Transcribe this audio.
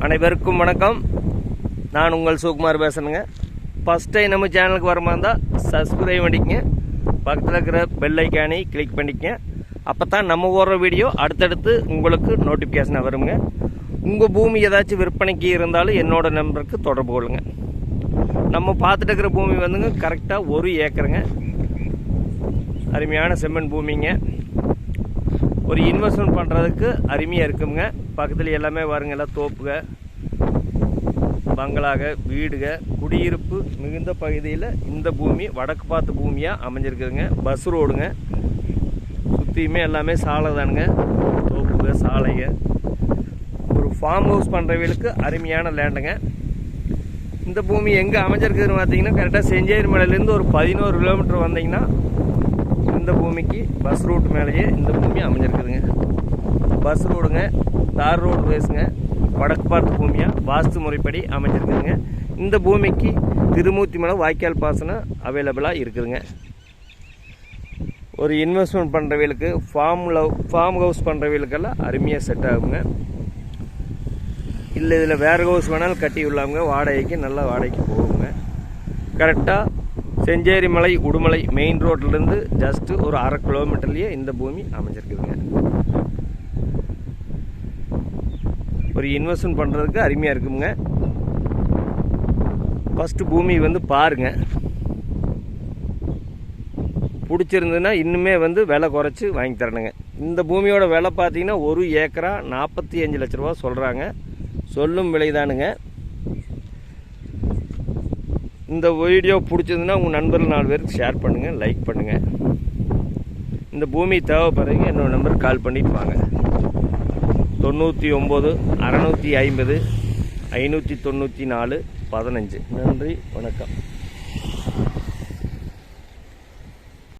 அனைவருக்கும் வணக்கம். நான் உங்கள் சுகுமார் பேசுகிறேங்க. ஃபஸ்ட் டைம் நம்ம சேனலுக்கு வர மாதிரி இருந்தால் சப்ஸ்கிரைப் பண்ணிக்கங்க, பக்கத்தில் இருக்கிற பெல் ஐக்கானை கிளிக் பண்ணிக்கங்க. அப்போ தான் நம்ம போடுற வீடியோ அடுத்தடுத்து உங்களுக்கு நோட்டிஃபிகேஷனாக வருங்க. உங்கள் பூமி ஏதாச்சும் விற்பனைக்கு இருந்தாலும் என்னோட நம்பருக்கு தொடர்பு கொள்ளுங்க. நம்ம பார்த்துட்டு இருக்கிற பூமி வந்துங்க கரெக்டாக 1 ஏக்கருங்க. அருமையான செம்மண் பூமிங்க. ஒரு இன்வெஸ்ட்மெண்ட் பண்ணுறதுக்கு அருமையாக இருக்குங்க. பக்கத்தில் எல்லாமே வருங்க, எல்லாம் தோப்புக, பங்களாக, வீடுக, குடியிருப்பு மிகுந்த பகுதியில் இந்த பூமி வடக்கு பார்த்த பூமியாக அமைஞ்சிருக்குதுங்க. பஸ் ரோடுங்க, சுற்றியுமே எல்லாமே சாலை தானுங்க, தோப்புக, சாலைங்க. ஒரு ஃபார்ம் ஹவுஸ் பண்ணுறவங்களுக்கு அருமையான லேண்டுங்க. இந்த பூமி எங்கே அமைஞ்சிருக்குதுன்னு பார்த்தீங்கன்னா கரெக்டாக செஞ்சேரி மலையிலேருந்து ஒரு 11 கிலோமீட்டர் வந்தீங்கன்னா இந்த பூமிக்கு பஸ் ரூட் மேலேயே இந்த பூமி அமைஞ்சிருக்குதுங்க. பஸ் ரோடுங்க, தார் ரோடு பேசுங்க, வடக்கு பார்த்த பூமியாக வாஸ்து முறைப்படி அமைஞ்சிருக்குதுங்க. இந்த பூமிக்கு திருமூர்த்தி மலை வாய்க்கால் பாசனம் அவைலபிளாக இருக்குதுங்க. ஒரு இன்வெஸ்ட்மெண்ட் பண்ணுறவங்களுக்கு ஃபார்ம் ஹவுஸ் பண்ணுறவங்களுக்கெல்லாம் அருமையாக செட் ஆகுங்க. இல்லை இதில் வேறு ஹவுஸ் வேணாலும் கட்டி உள்ளாங்க, வாடகைக்கு நல்லா வாடகைக்கு போகுங்க. கரெக்டாக செஞ்சேரி மலை உடுமலை மெயின் ரோட்லேருந்து ஜஸ்ட்டு ஒரு 1/2 கிலோமீட்டர்லேயே இந்த பூமி அமைஞ்சிருக்குதுங்க. ஒரு இன்வெஸ்ட்மெண்ட் பண்ணுறதுக்கு அருமையாக இருக்குங்க. ஃபஸ்ட்டு பூமி வந்து பாருங்கள், பிடிச்சிருந்ததுன்னா இன்னுமே வந்து விலை குறைச்சி வாங்கி தரணுங்க. இந்த பூமியோட விலை பார்த்தீங்கன்னா 1 ஏக்கரா 45 லட்ச ரூபா சொல்கிறாங்க. சொல்லும் விலைதானுங்க. இந்த வீடியோ பிடிச்சதுன்னா உங்கள் நண்பர்கள் 4 பேருக்கு ஷேர் பண்ணுங்கள், லைக் பண்ணுங்கள். இந்த பூமி தேவைப்படுறீங்க என்னோட நம்பருக்கு கால் பண்ணிட்டு வாங்க. 99 650 594 15. நன்றி, வணக்கம்.